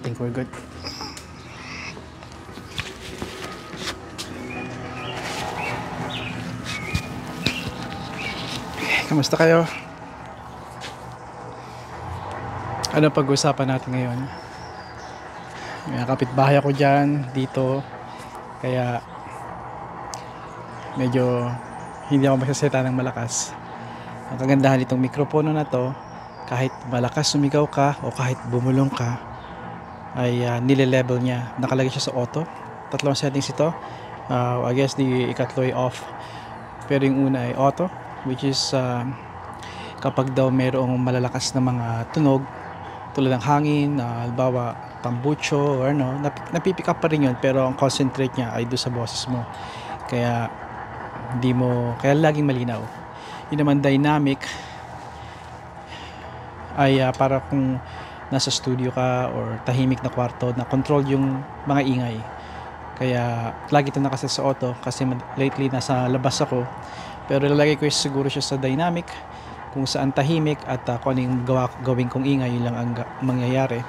think we're good. Kamusta kayo? Ano pag-usapan natin ngayon? May kapitbahay ako dyan, dito. Kaya medyo hindi ako magsasalita ng malakas. Ang kagandahan nitong mikropono na to, kahit malakas sumigaw ka o kahit bumulong ka, ay nile-level niya. Nakalagay siya sa auto. Tatlong settings ito. I guess ikatlo ay off. Pero yung una ay auto, which is kapag daw mayroong malalakas na mga tunog tulad ng hangin, halimbawa tambucho or ano, napipick up pa rin yun, pero ang concentrate niya ay doon sa boses mo. Kaya kaya laging malinaw. Yun naman dynamic ay para kung nasa studio ka or tahimik na kwarto na control yung mga ingay. Kaya lagi ito nakaset sa auto kasi lately nasa labas ako, pero lalagay ko siguro siya sa dynamic kung saan tahimik at kung ano yung gawin kong ingay, yun lang ang mangyayari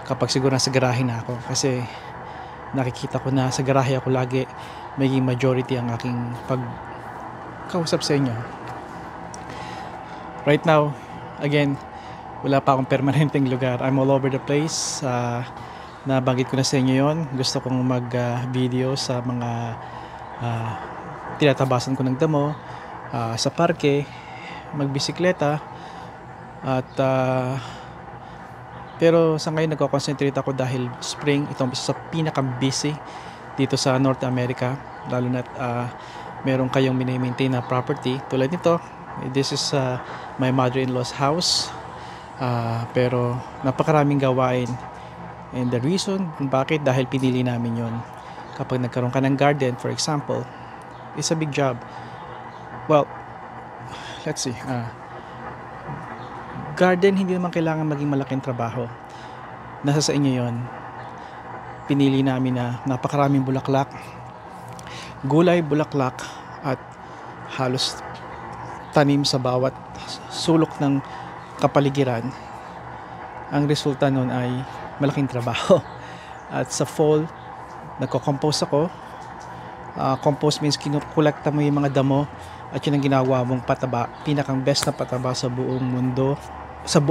kapag siguro nasa garahe na ako, kasi nakikita ko na sa garahe ako lagi maging majority ang aking pagkausap sa inyo. Right now, again, wala pa akong permanenteng lugar. I'm all over the place. Nabanggit ko na sa inyo yon. Gusto kong mag-video sa mga tinatabasan ko ng damo, sa parke, magbisikleta, at pero sa ngayon nagko-concentrate ako dahil spring, itong isa sa pinaka-busy dito sa North America, lalo na meron kayong mini-maintain na property tulad nito. This is my mother-in-law's house, pero napakaraming gawain, and the reason kung bakit, dahil pinili namin yon. Kapag nagkaroon ka ng garden, for example, it's a big job. Well, let's see, garden hindi naman kailangan maging malaking trabaho, nasa sa inyo yon. Pinili namin na napakaraming bulaklak, gulay, bulaklak, at halos tanim sa bawat sulok ng kapaligiran. Ang resulta nun ay malaking trabaho. At sa fall, nagko-compose ako. Compost means kinukolekta mo yung mga damo at yun ang ginagawa mong pataba, pinakang best na pataba sa buong mundo, sa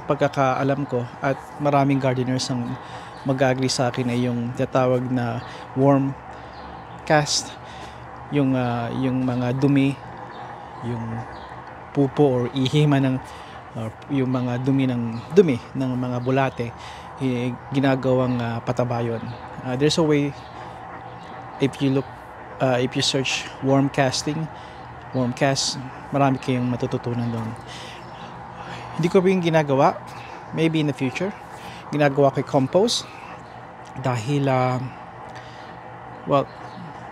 pagkakaalam ko, at maraming gardeners ang mag-agree sa akin ay yung tinatawag na worm cast, yung mga dumi, yung pupo or ihima ng yung mga dumi ng mga bulate, ginagawang pataba yun. There's a way, if you search worm cast, marami kayong matututunan doon. Hindi ko pa yung ginagawa, maybe in the future. Ginagawa ko compost dahil well,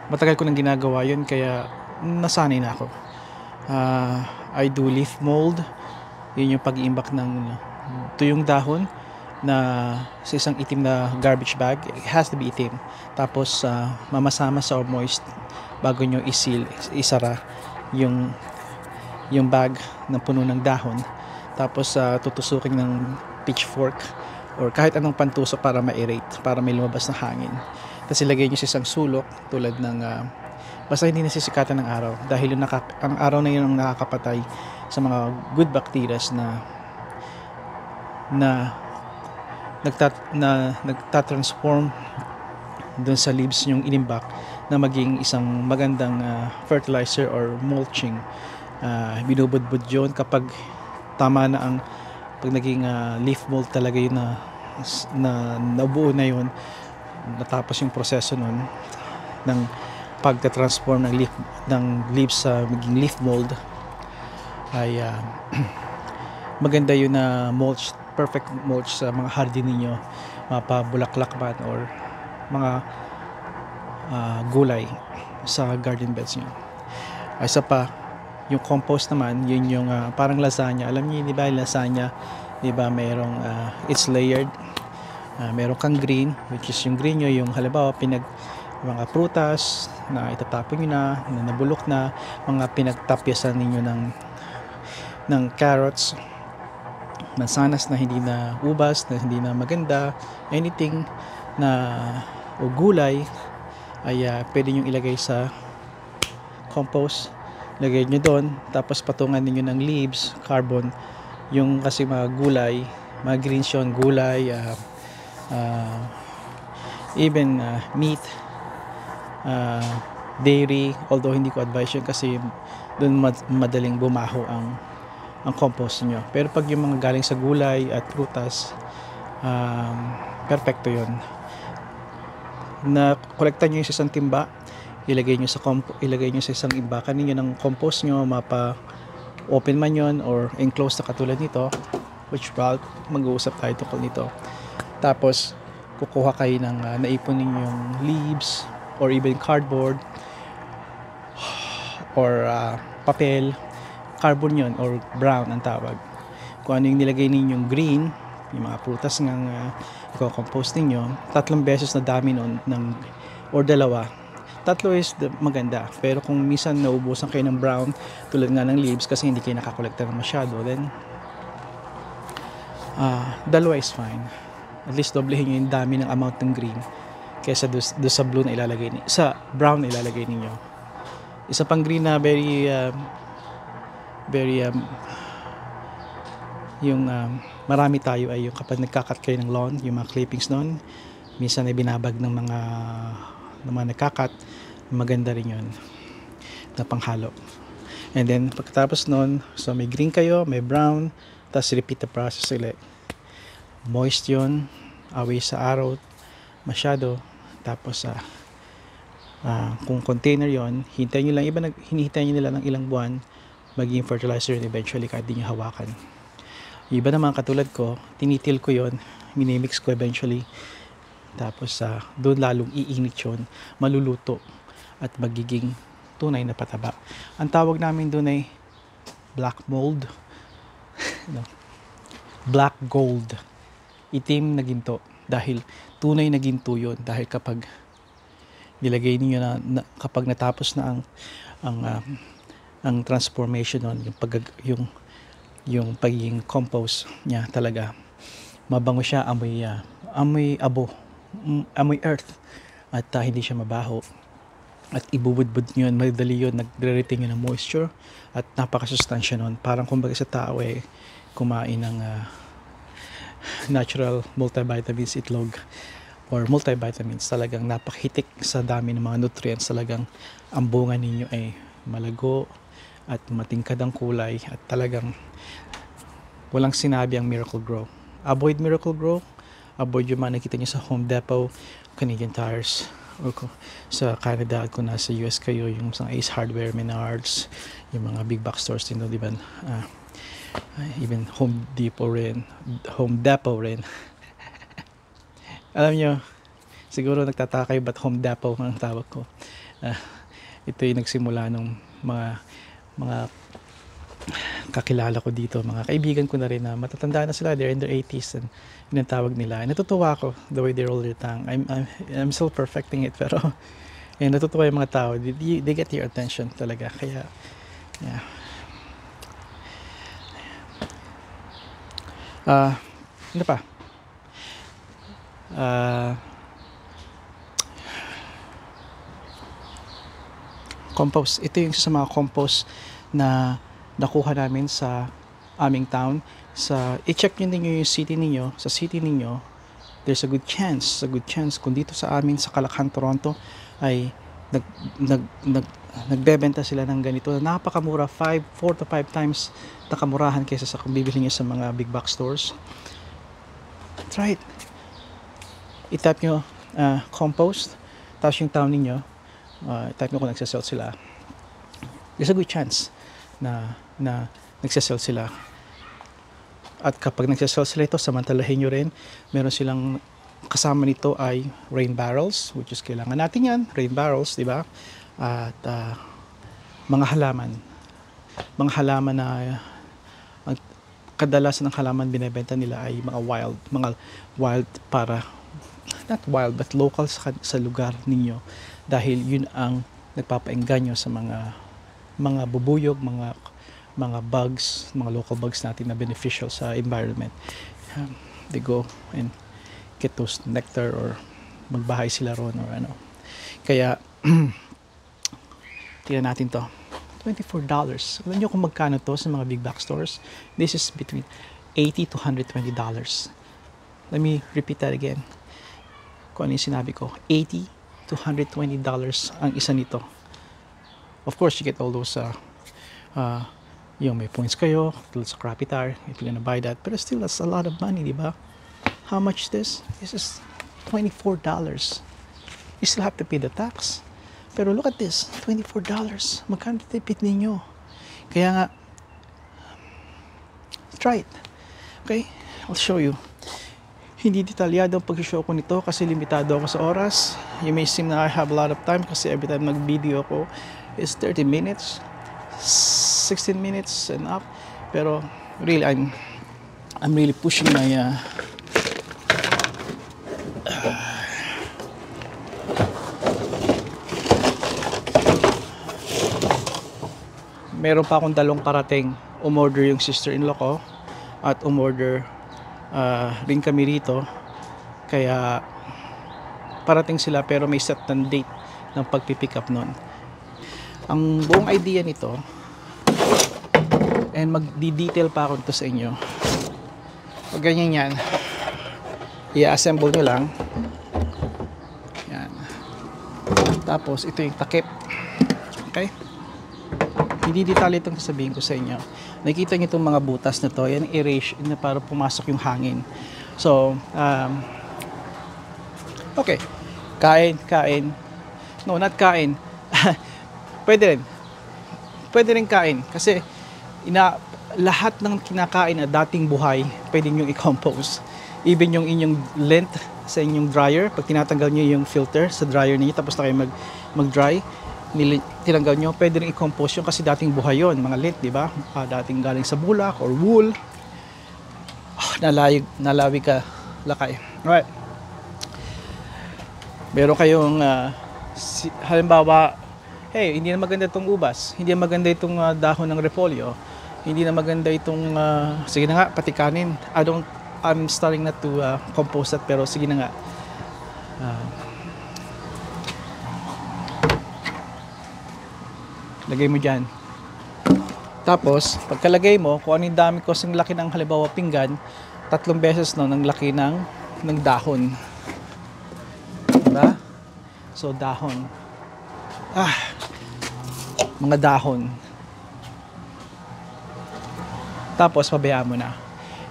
matagal ko nang ginagawa yun, kaya nasanay na ako. I do leaf mold. Yun yung pag-iimbak ng tuyong dahon na sa isang itim na garbage bag. It has to be itim. Tapos mamasama sa moist bago nyo isara yung bag na puno ng dahon. Tapos tutusukin ng pitchfork or kahit anong pantusok para ma-aerate, para may lumabas na hangin. Tapos ilagay nyo sa isang sulok tulad ng basta hindi nasisikatan ng araw, dahil ang araw na yun ang nakakapatay sa mga good bacteria na nagtatransform dun sa leaves yung inimbak na maging isang magandang fertilizer or mulching. Binubudbud yun kapag tama na pag naging leaf mold talaga yun na nabuo na yun, natapos yung proseso nun ng pagka-transform ng leaves sa maging leaf mold, ay maganda yun na mulch, perfect mulch sa mga hardin ninyo, mapabulaklak man or mga gulay sa garden beds nyo. Isa pa, yung compost naman, yun yung parang lasagna. Alam niyo, di ba, lasagna, di ba, mayroong it's layered. Meron kang green, which is yung green nyo, yung halimbawa mga prutas na itatapon nyo na nabulok na, mga pinagtapyasan ninyo ng carrots, mansanas na hindi na ubas, na hindi na maganda, anything na o gulay ay pwede nyo ilagay sa compost. Lagay nyo doon, tapos patungan niyo ng leaves, carbon, yung kasi mga gulay, mga greens yun, gulay, even meat, dairy, although hindi ko advise yun kasi doon madaling bumaho ang compost nyo. Pero pag yung mga galing sa gulay at prutas, perfecto yun. Na kolekta nyo yung sa isang timba, ilagay nyo sa isang imbakan ninyo ng compost nyo, open man yon or enclosed na katulad nito, which mag-uusap tayo tungkol nito. Tapos kukuha kayo ng naipon ninyong leaves or even cardboard or papel, carbon yon or brown ang tawag. Kung ano yung nilagay ninyong green, yung mga prutas ng i-compost ninyo, 3 beses na dami nun or 2. 3 is maganda, pero kung minsan naubusan kayo ng brown tulad nga ng leaves kasi hindi kayo nakakolekta ng masyado, then 2 is fine. At least doblehin nyo yung dami ng amount ng green kaysa do sa blue na ilalagay sa brown na ilalagay ninyo. Isa pang green na very marami tayo ay yung kapag nagkakat kayo ng lawn, yung mga clippings noon, minsan ay binabag ng mga nagkakat, maganda rin yun na panghalo. And then pagkatapos nun, so may green kayo, may brown, tapos repeat the process ulit. Moist yun, away sa araw masyado, tapos kung container yon, hintayin nyo lang, hinihintay nyo nila ng ilang buwan, maging fertilizer yun eventually kahit di nyo hawakan. Iba naman katulad ko, tinitil ko yon, minimix ko eventually, tapos doon lalong iinit yun, maluluto at magiging tunay na pataba. Ang tawag namin doon ay black mold, no? Black gold, itim na ginto, dahil tunay na ginto yun. Dahil kapag nilagay niyo kapag natapos na ang transformation nun, yung pagiging compost niya, talaga mabango siya, amoy abo, amoy earth, at hindi siya mabaho, at ibubudbud nyo yun, madali yun, nagre-retain yun ng moisture at napakasustansya nun. Parang kumbaga sa tao kumain ng natural multivitamins itlog or multivitamins, talagang napakahitik sa dami ng mga nutrients. Talagang ang bunga ninyo ay malago at matingkad ang kulay, at talagang walang sinabi ang Miracle-Gro. Avoid Miracle-Gro, avoid yung mga nakita nyo sa Home Depot, Canadian Tires, or sa Canada kung nasa US kayo, yung mga Ace Hardware, Menards, yung mga big box stores din, di ba? Even Home Depot rin. Alam nyo, siguro nagtataka kayo ba't Home Depot ang tawag ko. Ito yung nagsimula ng mga kakilala ko dito, mga kaibigan ko na rin na matatanda na sila, they're in their 80s, and yun ang tawag nila. Natutuwa ako the way they roll their tongue. I'm still perfecting it, pero natutuwa yung mga tao, they get your attention talaga. Kaya yeah. Ano pa? Compost. Ito yung isa sa mga compost na nakuha namin sa aming town. I-check nyo din yung city ninyo. Sa city ninyo, there's a good chance kung dito sa amin sa Kalakhan, Toronto ay nagbebenta sila ng ganito na napakamura, 4 to 5 times na kamurahan kaysa sa kung bibili nyo sa mga big box stores. Try it. I-type nyo compost, tapos yung town ninyo, type nyo kung nagsasell sila. There's a good chance na nagsasell sila. At kapag nagsasell sila ito, samantalahin nyo rin, meron silang kasama nito ay rain barrels, which is kailangan natin yan, rain barrels, di ba? At mga halaman na kadalasan ng halaman binebenta nila ay mga wild, para not wild but local sa lugar ninyo, dahil yun ang nagpapaengganyo sa mga bubuyog, mga bugs, mga local bugs natin na beneficial sa environment. They go and get those nectar or magbahay sila ron or ano. Kaya tingnan natin to. $24. Alam nyo kung magkano to sa mga big box stores? This is between $80 to $120. Let me repeat that again. Kung ano yung sinabi ko. $80 to $120 ang isa nito. Of course, you get all those yung may points kayo, sa Crappy Tire, if you're gonna buy that. But still, that's a lot of money, di ba? How much this? This is $24. You still have to pay the tax. Pero look at this, $24. Magkano tipid ninyo? Kaya nga, try it. Okay? I'll show you. Hindi detalyado ang pag-show ko nito kasi limitado ako sa oras. You may seem na I have a lot of time kasi every time mag-video ako is 30 minutes, 16 minutes and up. Pero really, I'm really pushing my meron pa akong dalawang parating. Umorder yung sister-in-law ko at umorder rin kami rito. Kaya parating sila pero may set ng date ng pagpipick up nun. Ang buong idea nito, and magdi-detail pa ako ito sa inyo. Pag ganyan yan, i-assemble nyo lang. Yan. Tapos ito yung takip. Okay? Hindi detalye itong sasabihin ko sa inyo. Nakikita nyo itong mga butas na to, yan erase na para pumasok yung hangin. So, okay. Kain. No, not kain. Pwede rin kain. Kasi, lahat ng kinakain na dating buhay, pwede nyo i-compose. Even yung inyong lint sa inyong dryer, pag tinatanggal nyo yung filter sa dryer niyo, tapos na kayo mag-dry, tinanggal nyo, pwede rin i-compose yun kasi dating buhay yun, mga lint, di ba? Dating galing sa bulak or wool. Nalawi ka, lakay. Alright. Meron kayong, halimbawa, hey, hindi na maganda itong ubas, hindi na maganda itong dahon ng repolyo, hindi na maganda itong, sige na nga, pati kanin. I'm starting not to compose that, pero sige na nga. Lagay mo dyan. Tapos, pagkalagay mo, kung ano yung dami ko, ang laki ng halimbawa pinggan, 3 beses no, ng laki ng dahon. Diba? So, dahon. Mga dahon. Tapos, pabayaan mo na.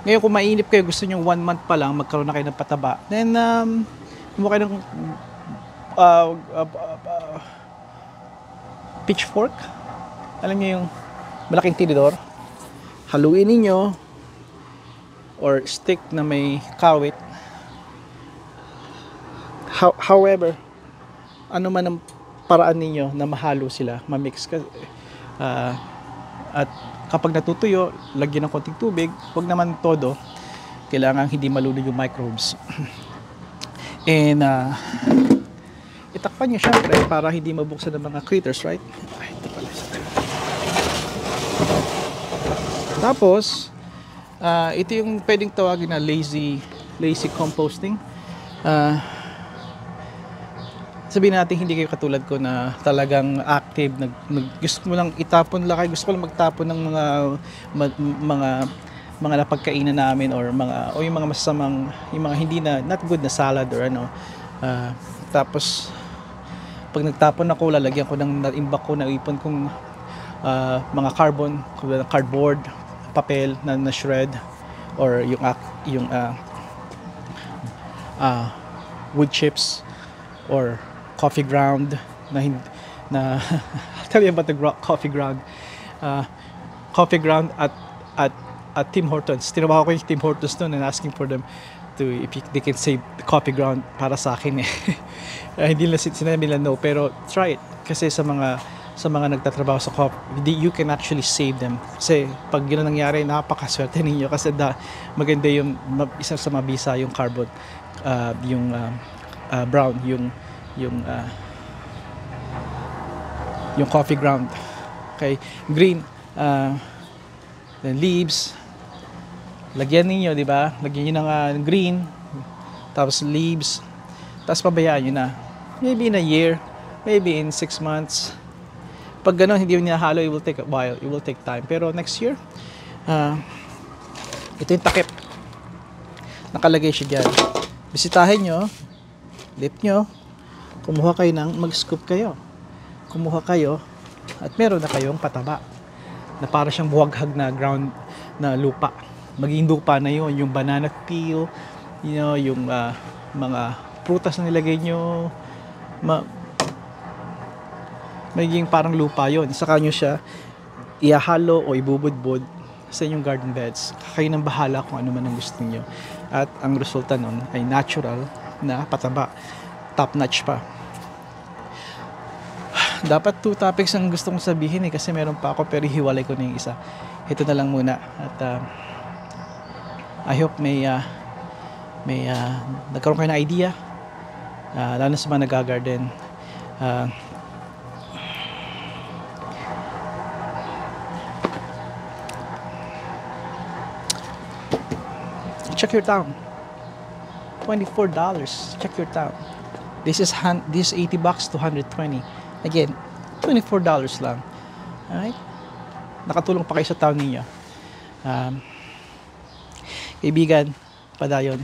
Ngayon, kung mainip kayo, gusto nyo 1 month pa lang, magkaroon na kayo ng pataba, then, kumuha kayo ng pitchfork. Alam niyo yung malaking tinidor. Haluin niyo or stick na may kawit. However, ano man ang paraan ninyo na mahalo sila, mamix ka. At kapag natutuyo, lagyan ng konting tubig. Huwag naman todo. Kailangan hindi malulog yung microbes. And itakpan nyo syempre para hindi mabuksan ng mga critters, right? Ay, ito pala. Tapos, ito yung pwedeng tawagin na lazy composting. Sabihin natin hindi kayo katulad ko na talagang active, gusto mo lang itapon lakay, gusto ko lang magtapon ng mga napagkainan namin or yung mga masasamang, yung mga hindi na not good na salad or ano. Tapos pag nagtapon ako, lalagyan ko ng naimbak ko, naipon kong mga cardboard, papel na shred or yung wood chips or coffee ground na tell you about the coffee ground at Tim Hortons. Tinabaho ko yung Tim Hortons noon and asking for them if they can save the coffee ground para sa akin eh. Hindi nila sinabi nila no, pero try it kasi sa mga nagtatrabaho sa coffee, you can actually save them. Kasi pag yun ang nangyari, napakaswerte ninyo kasi maganda yung isa sa mabisa yung carbon, yung brown, yung coffee ground. Okay, green, then leaves. Lagyan ninyo, di ba? Lagyan niyo ng green, tapos leaves, tapos pabayaan niyo na. Maybe in a year, maybe in 6 months. Pag gano'n, hindi niya halo, it will take a while, it will take time. Pero next year, ito yung takip. Nakalagay siya dyan. Bisitahin nyo, lip nyo, kumuha kayo mag-scoop kayo. Kumuha kayo, at meron na kayong pataba na para siyang buwaghag na ground na lupa. Maging lupa na yun, yung banana peel, yung mga prutas na nilagay nyo, magiging parang lupa yun. Saka nyo siya ihahalo o ibubudbud sa inyong garden beds. Kayo nang bahala kung ano man ang gusto niyo. At ang resulta nun ay natural na pataba. Top notch pa. Dapat 2 topics ang gusto kong sabihin kasi meron pa ako pero hiwalay ko na yung isa. Ito na lang muna. At I hope may nagkaroon kayo ng idea. Lalo sa mga nag-garden. Check your town. $24. Check your town. This is $80 to $120. Again, $24 lang. Alright? Nakatulong pa kayo sa town ninyo. Kaibigan, padayon.